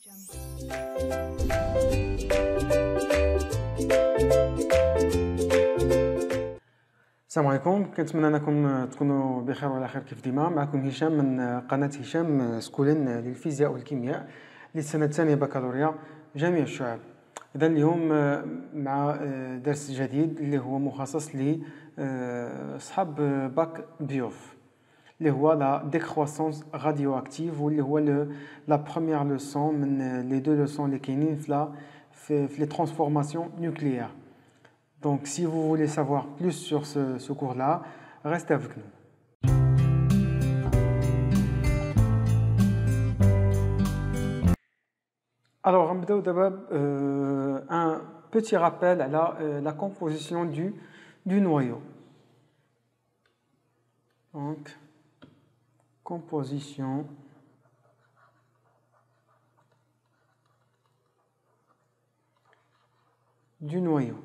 السلام عليكم. كنتمنى انكم تكونوا بخير وعلى خير كيف ديما. معكم هشام من قناه هشام سكولين للفيزياء والكيمياء للسنه الثانيه بكالوريا جميع الشعب. اذا اليوم مع درس جديد اللي هو مخصص لاصحاب باك بيوف اللي هو لا ديكروسونس راديو اكتيف واللي هو لا بروميير لوسون من لي دو لوسون اللي كاينين في les transformations nucléaires. Donc, si vous voulez savoir plus sur ce cours-là, restez avec nous. Alors, on va d'abord un petit rappel à la composition du noyau. Donc, composition du noyau.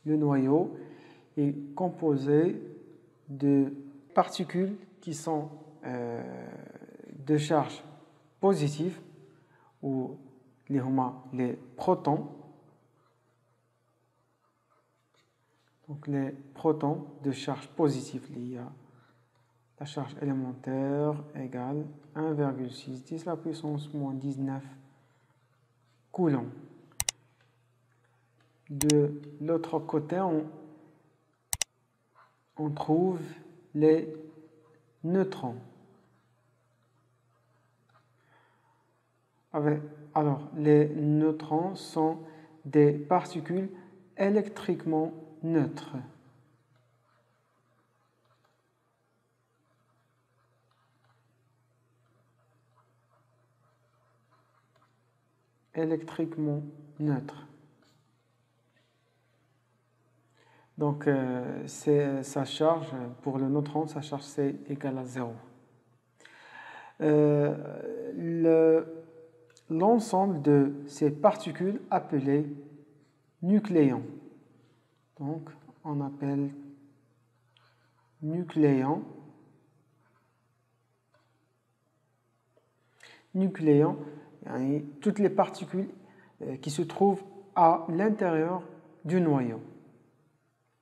Le noyau est composé de particules qui sont de charge positive, ou les protons. Donc les protons de charge positive, il y a la charge élémentaire égale 1,6 10 la puissance moins 19 coulombs. De l'autre côté, on trouve les neutrons. Alors, les neutrons sont des particules électriquement neutres. Électriquement neutres. Donc, sa charge, pour le neutron, sa charge c'est égal à 0. L'ensemble de ces particules appelées nucléons. Donc, on appelle nucléons. Nucléons, toutes les particules qui se trouvent à l'intérieur du noyau.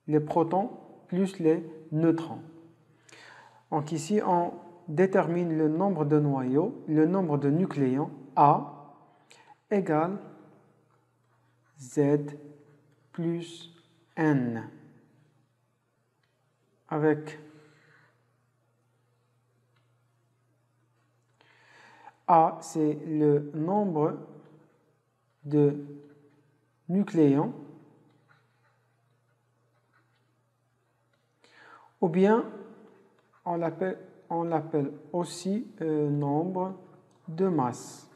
Les protons plus les neutrons. Donc ici, on détermine le nombre de noyaux, le nombre de nucléons A égale Z plus N. Avec A, c'est le nombre de nucléons, ou bien on l'appelle aussi nombre de masse.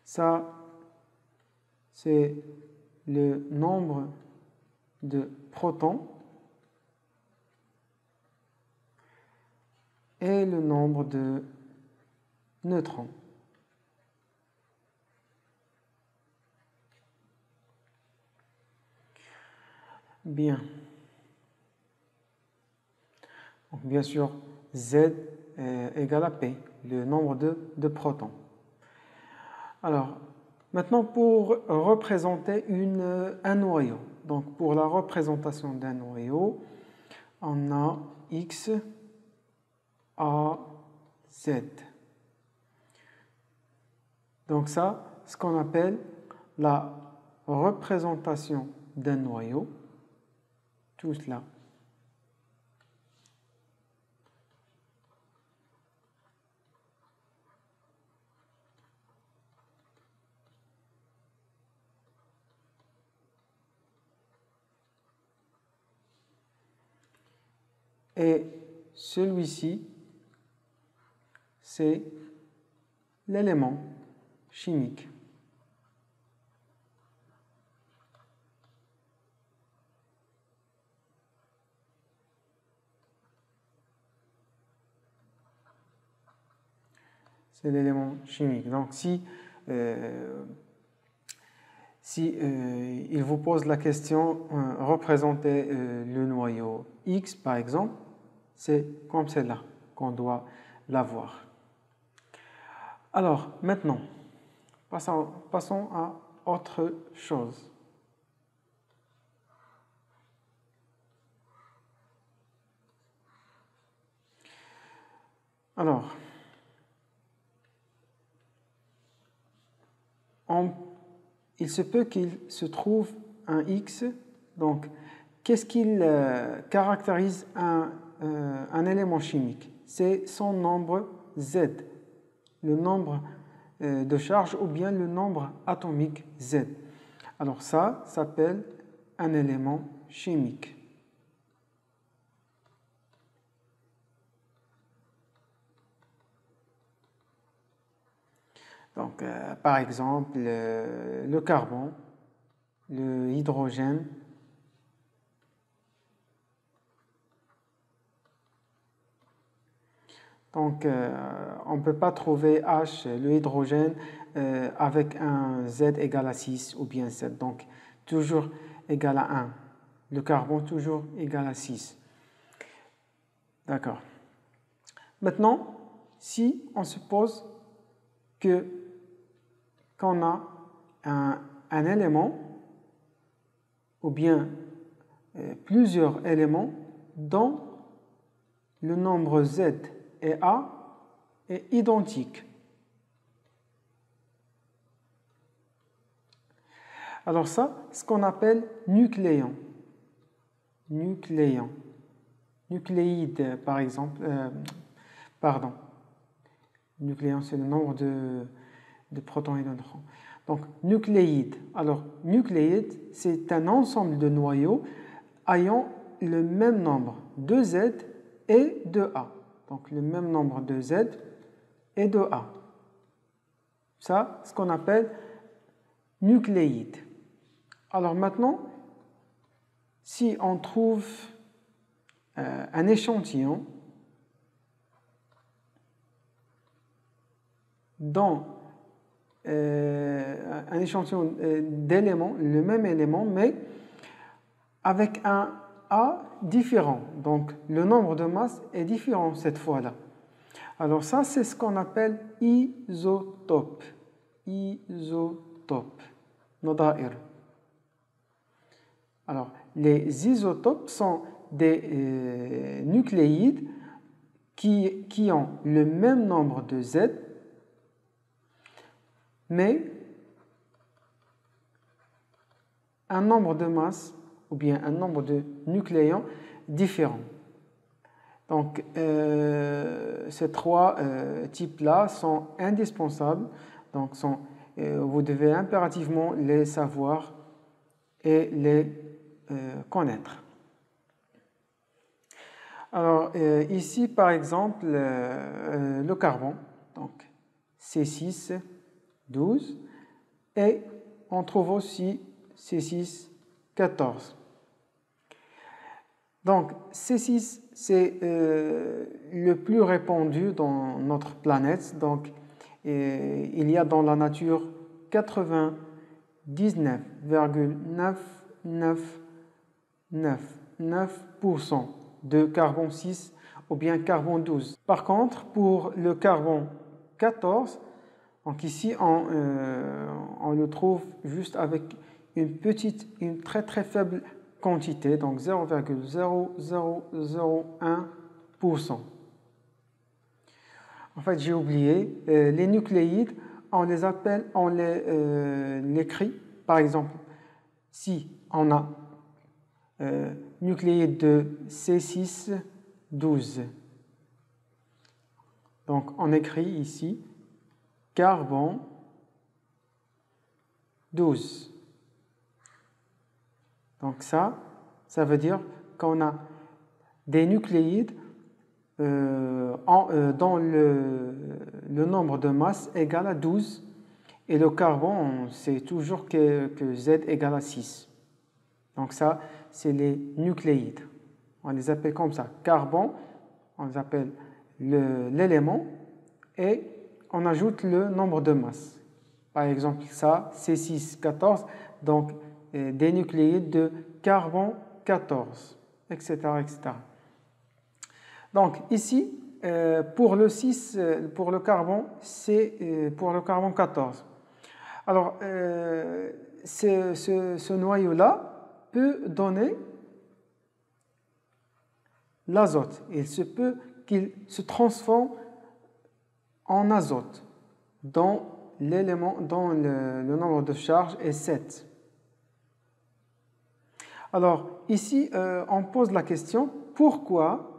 Ça, c'est le nombre de protons et le nombre de neutrons. Bien. Donc, bien sûr, Z égale à P, le nombre de protons. Alors, maintenant pour représenter un noyau. Donc, pour la représentation d'un noyau, on a X, A, Z. Donc ça, ce qu'on appelle la représentation d'un noyau. Tout cela. Et celui-ci, c'est l'élément chimique. C'est l'élément chimique. Donc, si si il vous pose la question, représenter le noyau X par exemple, c'est comme celle-là qu'on doit l'avoir. Alors maintenant, passons à autre chose. Alors, il se peut qu'il se trouve un X, donc qu'est-ce qu'il caractérise un élément chimique? C'est son nombre Z, le nombre de charge ou bien le nombre atomique Z. Alors ça s'appelle un élément chimique. Donc, par exemple, le carbone, le hydrogène, donc on ne peut pas trouver H, le hydrogène, avec un Z égal à 6 ou bien 7, donc toujours égal à 1. Le carbone toujours égal à 6. D'accord. Maintenant, si on suppose qu'on a un élément ou bien plusieurs éléments dont le nombre Z et A est identique. Alors ça, ce qu'on appelle nucléon. Nucléon. Nucléide, par exemple. Pardon. Nucléon, c'est le nombre de protons et de neutrons. Donc, nucléide. Alors, nucléide, c'est un ensemble de noyaux ayant le même nombre de Z et de A. Donc, le même nombre de Z et de A. Ça, ce qu'on appelle nucléide. Alors maintenant, si on trouve un échantillon dans un échantillon d'éléments, le même élément, mais avec un A différent. Donc, le nombre de masses est différent cette fois-là. Alors ça, c'est ce qu'on appelle isotope. Isotope. Nadair. Alors, les isotopes sont des nucléides qui ont le même nombre de Z, mais un nombre de masses ou bien un nombre de nucléons différents. Donc, ces trois types-là sont indispensables, donc vous devez impérativement les savoir et les connaître. Alors, ici, par exemple, le carbone, donc C6, 12, et on trouve aussi C6, 14. Donc, C6, c'est le plus répandu dans notre planète. Donc, il y a dans la nature 99,999% de carbone 6 ou bien carbone 12. Par contre, pour le carbone 14, donc ici, on le trouve juste avec une très très faible quantité, donc 0,0001%. En fait, j'ai oublié, les nucléides, on les écrit, par exemple, si on a nucléide de C6, 12. Donc, on écrit ici carbone 12. Donc ça veut dire qu'on a des nucléides dont le nombre de masse égale à 12 et le carbone, c'est toujours que Z égale à 6. Donc ça, c'est les nucléides. On les appelle comme ça. Carbone, on les appelle l'élément et on ajoute le nombre de masse. Par exemple, ça, C614, donc des nucléides de carbone 14, etc., etc. Donc ici, pour le 6, pour le carbone, c'est pour le carbone 14. Alors, ce noyau-là peut donner l'azote. Il se peut qu'il se transforme en azote dans l'élément, dans le nombre de charge est 7. Alors, ici, on pose la question, pourquoi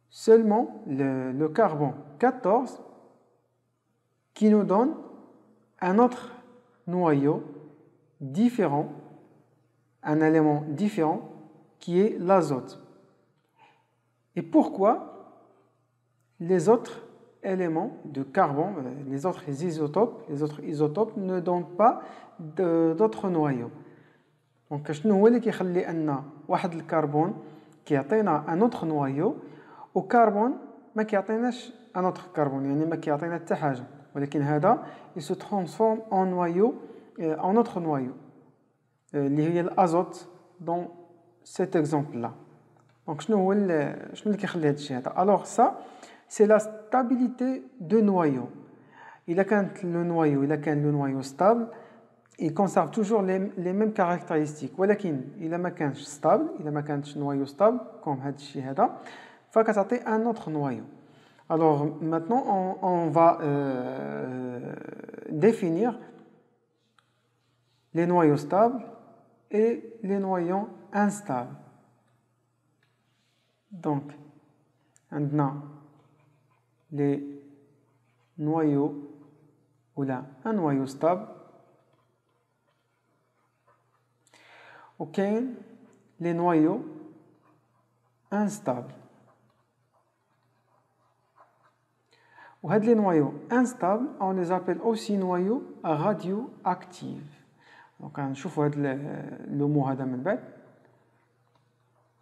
seulement le carbone 14 qui nous donne un autre noyau différent, un élément différent qui est l'azote. Et pourquoi les autres éléments de carbone, les autres isotopes ne donnent pas d'autres noyaux. Donc, شنو هو اللي كيخلي أن واحد الكربون كيعطينا un autre noyau وكربون ما كيعطيناش un autre carbone يعني ما كيعطينا حتى حاجة ولكن هذا il se transforme en noyau en autre noyau اللي هي الأزوت dans cet exemple là. Donc شنو اللي كيخلي هذا الشيء هذا؟ Alors ça c'est la stabilité de noyau. إذا كان le noyau stable il conserve toujours les mêmes caractéristiques ولكن إذا ما كانش stable إذا ما كانش noyau stable comme هذا الشيء هذا فكتعطي un autre noyau. Alors maintenant on va définir les noyaux stables et les noyaux instables. Donc on a les noyaux ou là un noyau stable وكاين les noyaux instables. وهاد les noyaux instables on les appelle aussi noyaux radioactifs. Donc غنشوفوا هاد le mot هذا من بعد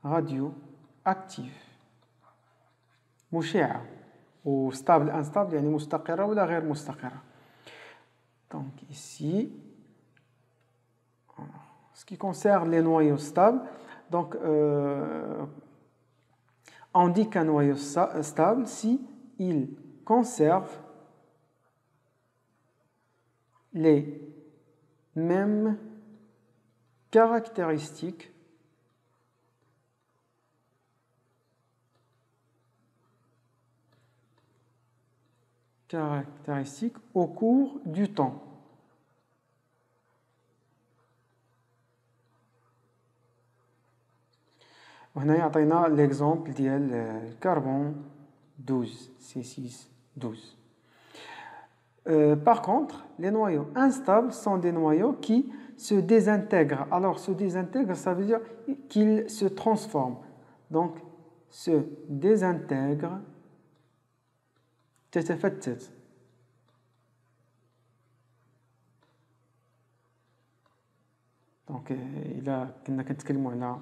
radioactif مشعة و stable instable يعني مستقرة ولا غير مستقرة. Donc ici ce qui concerne les noyaux stables, donc on dit qu'un noyau stable si il conserve les mêmes caractéristiques au cours du temps. وهنا يعطينا l'exemple ديال الكربون 12 C612. Par contre, les noyaux instables sont des noyaux qui se désintègrent. Alors, se désintègrent, ça veut dire qu'ils se transforment. Donc, se désintègrent. تتفتت. Donc, إلا كنا كنتكلموا على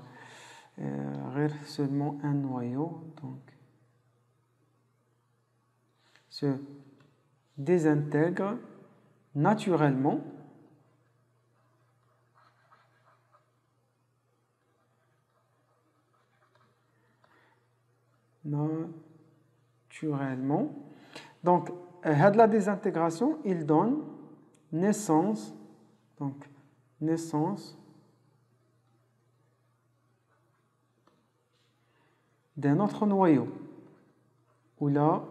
غير seulement un noyau, donc se désintègre naturellement Donc, la désintégration, il donne naissance, d'un autre noyau, ou là,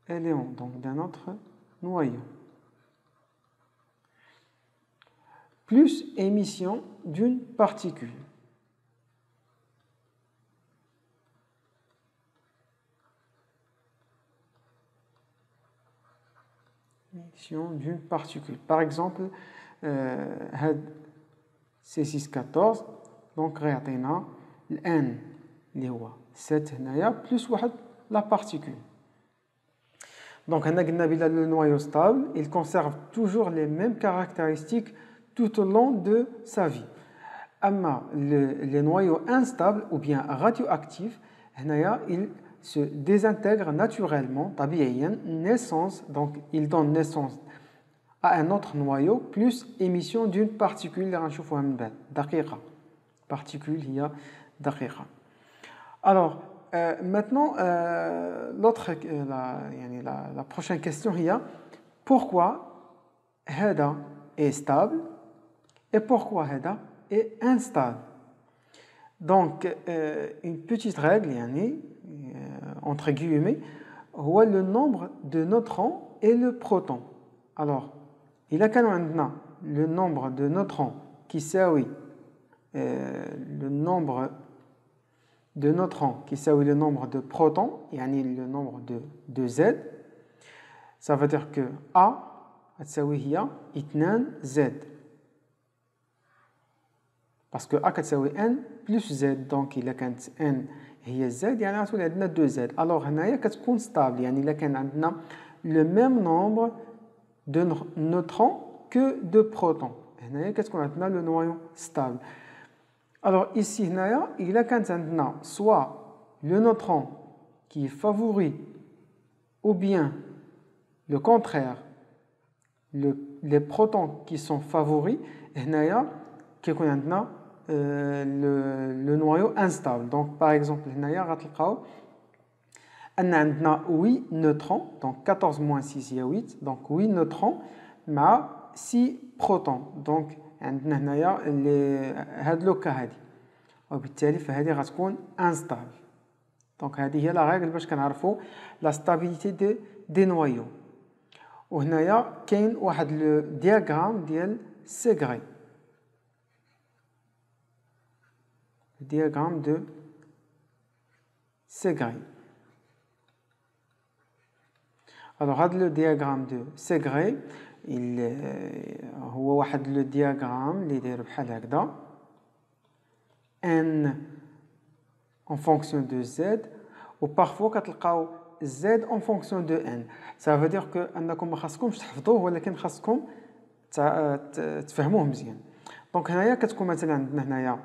élément, donc d'un autre noyau. Plus émission d'une particule. Émission d'une particule. Par exemple, C614, donc réatena N. اللي هو 7 هنايا plus واحد la particule. Donc on a قلنا بلا le noyau stable, il conserve toujours les mêmes caractéristiques tout au long de sa vie. أما les noyaux instables ou bien radioactifs هنايا ils se désintègre naturellement, طبيعياً, naissance, donc il donne naissance à un autre noyau, plus émission d'une particule اللي غنشوفوها من بعد, دقيقة. Particule هي دقيقة. Alors, maintenant, la prochaine question هي pourquoi هذا est stable et pourquoi هذا est instable. Donc, une petite règle, entre guillemets, هو le nombre de neutrons et le proton. Alors, il a le nombre de neutrons qui s'aoui le nombre de neutrons qui s'aoui le nombre de protons, le nombre de Z, ça veut dire que A تساوي هي 2 Z. Parce que A كتساوي N plus Z, donc إلا كانت N هي Z يعني غتولي عندنا 2 Z. Alors هنايا كتكون stable, يعني إلا كان عندنا le même nombre de neutrons que de protons. هنايا كتكون عندنا le noyau stable. Alors ici هنايا إلا كانت عندنا soit le neutron qui est favori ou bien le contraire, les protons qui sont favoris, هنايا كيكون عندنا le noyau instable. Donc par exemple هنايا غتلقاو أن عندنا 8 neutrons, donc 14 moins 6 هي 8, donc 8 neutrons مع 6 protons. Donc عندنا هنايا هاد لو كا هادي, وبالتالي فهذه غتكون instable. Donc هذه هي لا ريغل باش كنعرفوا لا stabilité دي نوايو. وهنايا كاين واحد لو دياغرام ديال سيغري, diagramme de Segre. Alors, le diagramme de Segre, هو واحد le diagramme اللي داير بحال هكذا n en fonction de z, ou parfois كتلقاو z en fonction de n. Ça veut dire que انكم ما خاصكمش تحفظوه, ولكن خاصكم تفهموه مزيان. دونك هنايا كتكون مثلا عندنا هنايا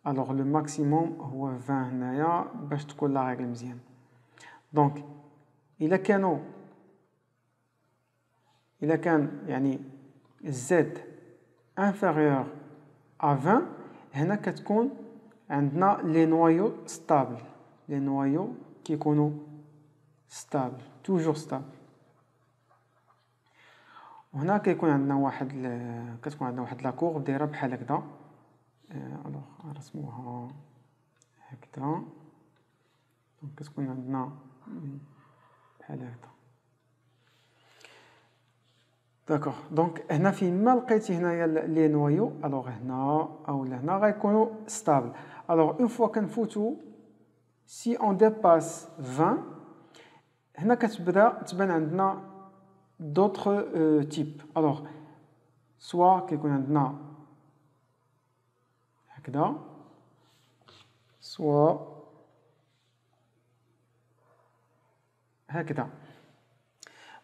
alors le maximum هو 20 هنايا باش تكون لا ريغل مزيان. دونك الا كان يعني z inférieur à 20, هنا كتكون عندنا les noyaux stables, les noyaux كيكونوا stable, toujours stable. وهنا كتكون عندنا واحد لا كورب دايره بحال هكذا. alors نرسموها هكذا, دونك كتكون عندنا بحال هكذا. داكوغ, دونك هنا فين ما لقيتي هنايا لي نوايو, الوغ هنا او هنا غيكونوا ستابل. الوغ اون فوا كنفوتو سي اون ديباس 20, هنا كتبدا تبان عندنا دوطخ تيب. الوغ سوا كيكون عندنا هكذا, سوا هكذا.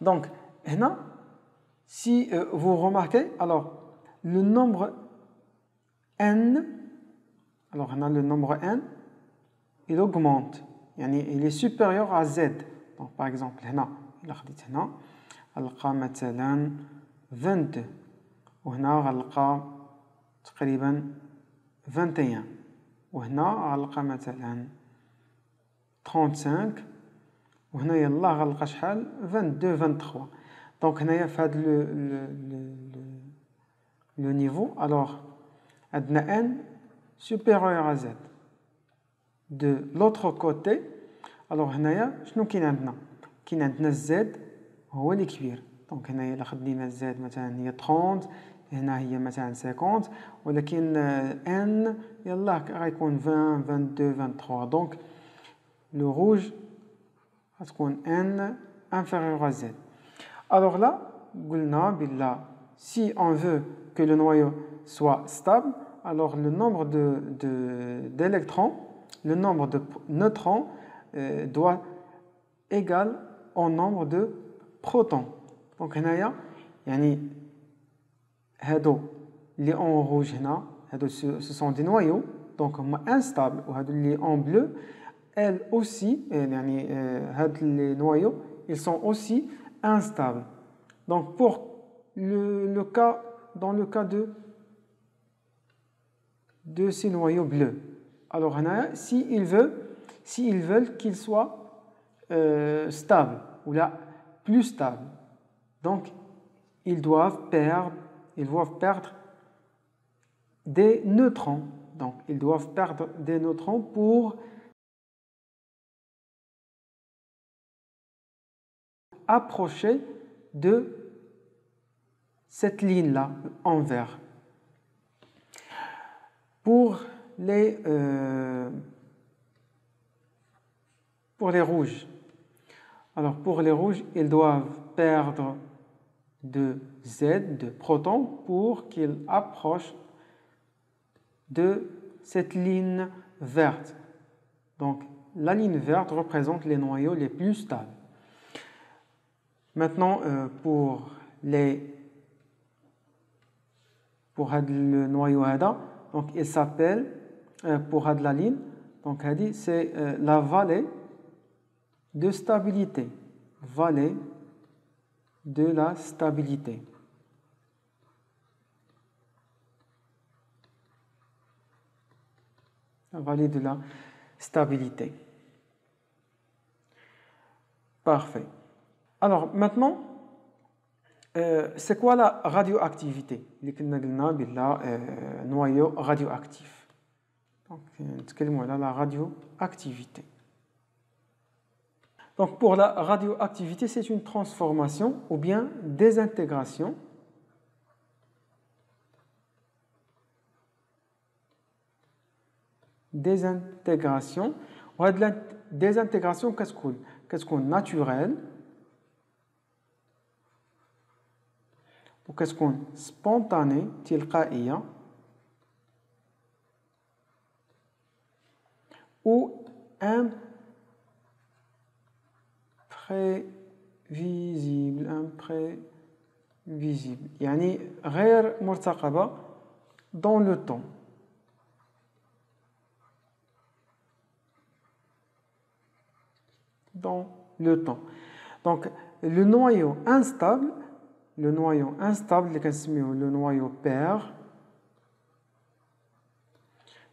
دونك هنا si vous remarquez, alors le nombre n, alors on a le nombre n, il augmente, il est supérieur à z. Donc par exemple, هنا إلا خديت هنا غنلقى مثلا 22, وهنا غنلقى تقريبا 21, وهنا غنلقى مثلا 35, وهنا يلا غنلقى شحال 22 23. Donc هنايا في هذا le niveau, alors عندنا n supérieur à z. De l'autre côté, alors هنايا شنو كاين عندنا z هو اللي كبير. دونك هنايا الا خدينا z مثلا هي 30, هنا هي مثلا 50, ولكن n يلا غيكون 20 22 23. دونك لو روج غتكون n inférieur à z. Alors là, si on veut que le noyau soit stable, alors le nombre d'électrons, le nombre de neutrons doit égal au nombre de protons. Donc les en rouge ce sont des noyaux, donc instables, ou les en bleu elles aussi, les noyaux, ils sont aussi instables. Donc, dans le cas de ces noyaux bleus, alors, s'ils veulent qu'ils soient stables, ou là, plus stables, donc, ils doivent perdre des neutrons. Donc, ils doivent perdre des neutrons pour approcher de cette ligne-là en vert. Pour les rouges, alors pour les rouges, ils doivent perdre de Z, de protons, pour qu'ils approchent de cette ligne verte. Donc, la ligne verte représente les noyaux les plus stables. Maintenant, pour le noyau HADA, donc il s'appelle, pour la ligne, donc c'est la vallée de stabilité. Vallée de la stabilité. La vallée de la stabilité. Parfait. Alors maintenant, c'est quoi la radioactivité? Noyau radioactif. Donc, la radioactivité. Donc, pour la radioactivité, c'est une transformation ou bien désintégration ou de la désintégration qu'est-ce qu'on naturelle ou qu'est-ce qu'on spontané تلقائية ou imprévisible يعني غير مرتقبة dans le temps. Donc, le noyau instable, le noyau pair,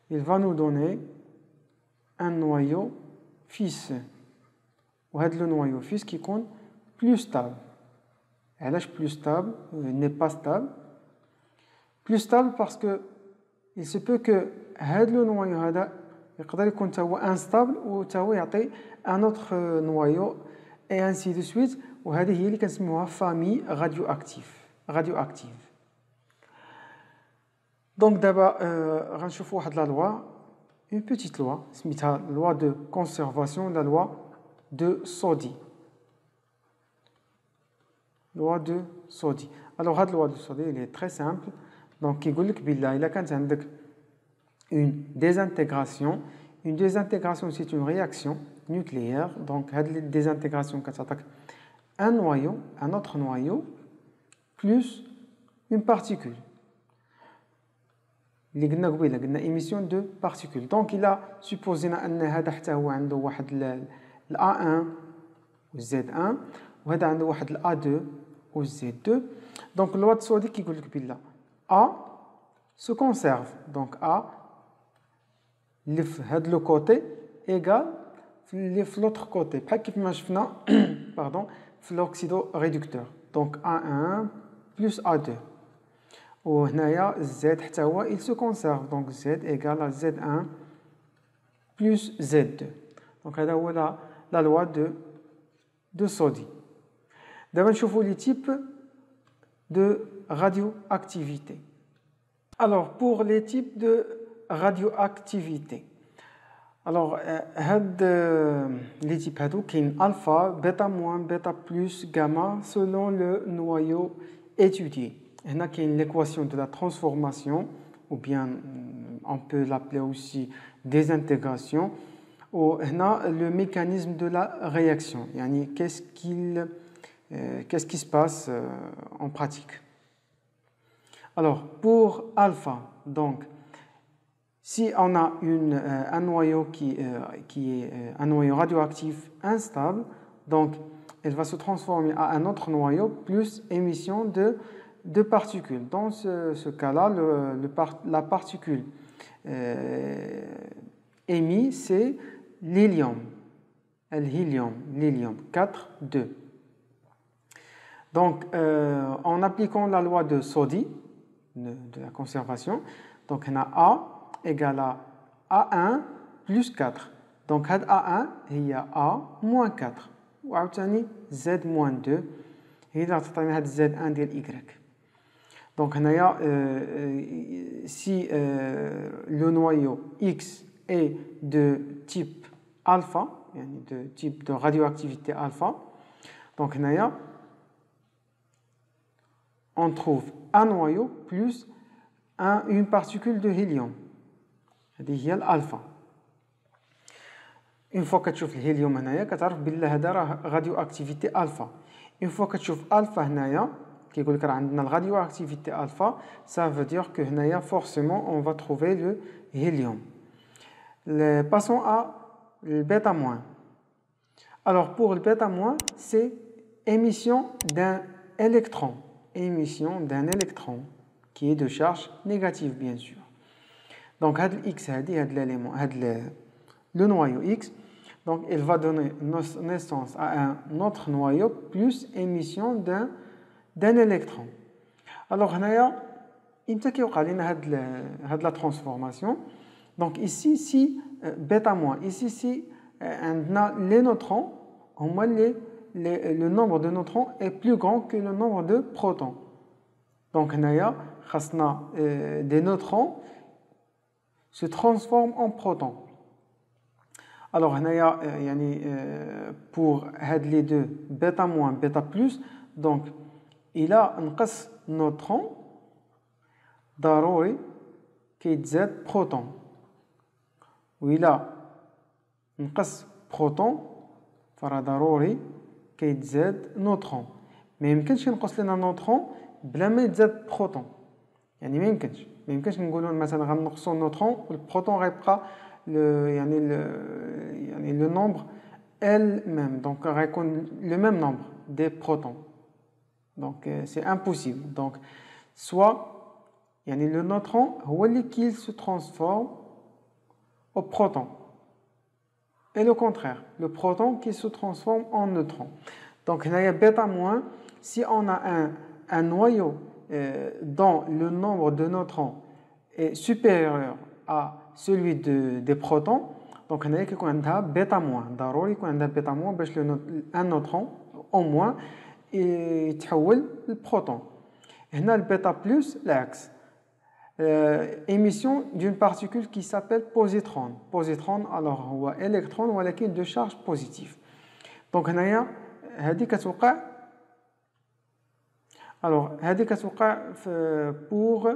il va nous donner un noyau fils. Ou le noyau fils qui compte plus stable. Elle est plus stable, il n'est pas stable. Plus stable parce que il se peut que le noyau يقدر يكون instable ou يعطي un autre noyau et ainsi de suite. وهذه هي اللي كنسموها famille radioactive. Donc d'abord غنشوفوا واحد la loi, une petite loi سميتها loi de conservation, la loi de Soddy. Loi de Soddy. Alors cette loi de Soddy elle est très simple. Donc يقول لك بالله إلا كانت عندك une désintégration c'est une réaction nucléaire. Donc cette désintégration كتعطيك un autre noyau plus une particule. اللي قلنا قبيله قلنا émission de particules. Donc il a supposé ان هذا حتى هو عنده واحد ال A1 و Z1 وهذا عنده واحد ال A2 و Z2. Donc loi de Soddy كيقول لك بالله A se conserve. Donc A اللي في هذا لو كوتي égal اللي في l'autre côté بحال كيف ما شفنا pardon في l'oxydo réducteur. Donc A1 plus A2 وهنايا Z حتى هو il se conserve. Donc Z égale à Z1 plus Z2. Donc هذا هو la loi de Soddy. دابا نشوفوا les types de radioactivité. Alors pour les types de radioactivité, alors les types هادو كاين alpha, bêta moins, bêta plus, gamma selon le noyau étudié. هنا كاين l'équation de la transformation ou bien on peut l'appeler aussi désintégration. Ou هنا le mécanisme de la réaction. يعني qu'est-ce qui se passe en pratique. Alors pour alpha, donc Si on a un noyau qui est un noyau radioactif instable, donc elle va se transformer à un autre noyau plus émission de particules. Dans ce cas-là, la particule émise, c'est l'hélium. L'hélium 4, 2. Donc, en appliquant la loi de Soddy, de la conservation, donc on a A égale à A1 plus 4. Donc, A1, il y a A moins 4. Ou Z moins 2. Et là, Z1 de Y. Donc, si le noyau X est de type alpha, de type de radioactivité alpha, donc on trouve un noyau plus une particule de hélium. هذه هي الالفا. Une fois كتشوف الهيليوم هنايا كتعرف بلي هذا راه غاديو اكتيفيتي الفا. Une fois كتشوف الفا هنايا كيقول لك راه عندنا الغاديو اكتيفيتي الفا, ça veut dire que هنايا forcément on va trouver le hélium. Passons à le bêta moins. Alors pour le bêta moins, c'est émission d'un électron. Émission d'un électron qui est de charge négative bien sûr. Donc X l'élément, le noyau X, donc il va donner naissance à un autre noyau plus émission d'un électron. Alors il y a la transformation. Donc ici, si bêta moins, ici, si les neutrons, au moins le nombre de neutrons est plus grand que le nombre de protons. Donc il y a des neutrons se transforment en protons. Alors pour les deux bêta moins, bêta plus, donc il a un neutron ضروري كيتزاد بروتون, وإلا نقص بروتون فراه ضروري كيتزاد نوترون. ما يمكنش ينقص لنا نوترون بلا ما يتزاد بروتون, يعني ما يمكنش نقولوا مثلا غنقصوا النوترون والبروتون غيبقى le nombre elle-même, donc غيكون le même nombre des protons. Donc c'est impossible. Donc soit le neutron هو اللي qu'il se transforme au proton, et le contraire, le proton qui se transforme en neutron. Donc il y a bêta moins, si on a un noyau dont le nombre de neutrons est supérieur à celui des protons, donc il y a bêta moins. ضروري يكون عندها bêta moins باش un neutron au moins يتحول للبروتون. هنا البيتا بلس العكس, émission d'une particule qui s'appelle positron. Positron, alors هو électron ولكن de charge positive. Donc هنايا هذه كتوقع, alors هذه كتوقع pour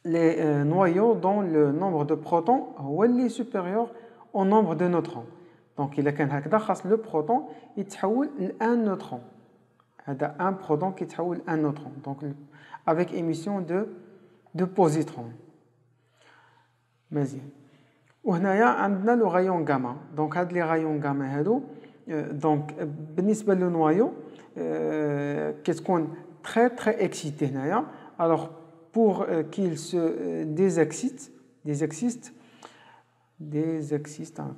les noyaux dont le nombre de protons هو اللي supérieur au nombre de neutrons. Donc إلا كان هكذا خاص le proton يتحول لun neutron. هذا un proton qui يتحول لun neutron. Donc avec émission de positron. مزيان. وهنايا عندنا لو غايون غاما. دونك هاد لي غايون غاما هادو دونك بالنسبه للنوايو كتكون très excité هنايا. Alors pour qu'il se désexcite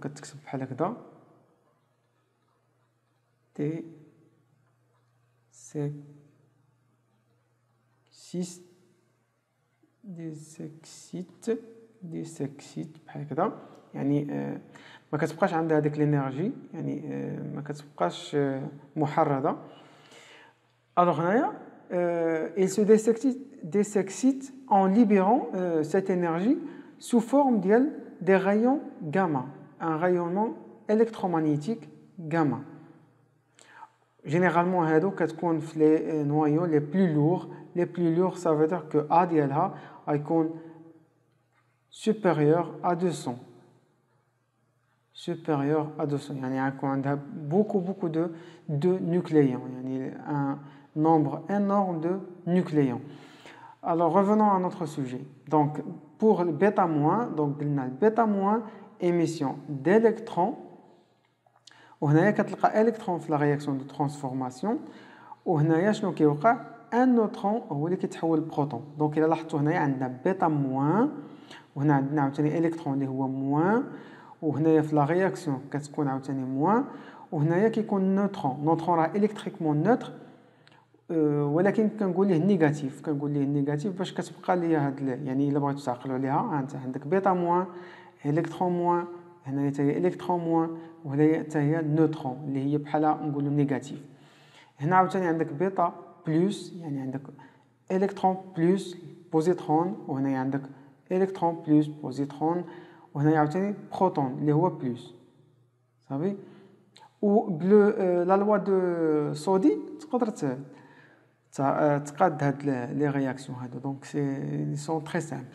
كتكتب بحال هكذا ديسكسيت بحال هكذا, يعني ما كتبقاش عندها هذيك الانرجي, يعني ما كتبقاش محرضه. alors هنايا il se désexcite en libérant cette énergie sous forme des rayons gamma, un rayonnement électromagnétique gamma. Généralement هادو كتكون في les noyaux les plus lourds, ça veut dire que A ديالها غيكون supérieur à 200, يعني غيكون عندها beaucoup de nucléons, يعني un nombre énorme de nucléons. Alors revenons à notre sujet. Donc pour le bêta moins, donc قلنا البيتا moins émission d'électrons وهنايا كتلقى الكترون في لا رياكسيون دو ترانسفورماسيون وهنايا شنو كيوقع ان نوترون هو اللي كيتحول لبروتون دونك الا لاحظتوا هنايا عندنا بيتا موان وهنا عندنا عاوتاني الكترون اللي هو موان وهنايا في لا رياكسيون كتكون عاوتاني موان وهنايا كيكون نوترون راه الكتريكمون نوتر ولكن كنقول ليه نيجاتيف باش كتبقى ليا هاد يعني الا بغيتو تعقلوا عليها انت عندك بيتا موان الكترون موان هنايا حتى هي الكترون موان وهنايا حتى هي نوترون اللي هي بحال نقولوا نيجاتيف هنا عاوتاني عندك بيتا بلس يعني عندك الكترون بلس بوزيترون وهنايا عندك الكترون بلس بوزيترون وهنايا عاوتاني بروتون اللي هو بلس صافي و بلو لا لوا دو سودي تقدر تقاد هاد لي رياكسيون هادو دونك سي سون تري سامبل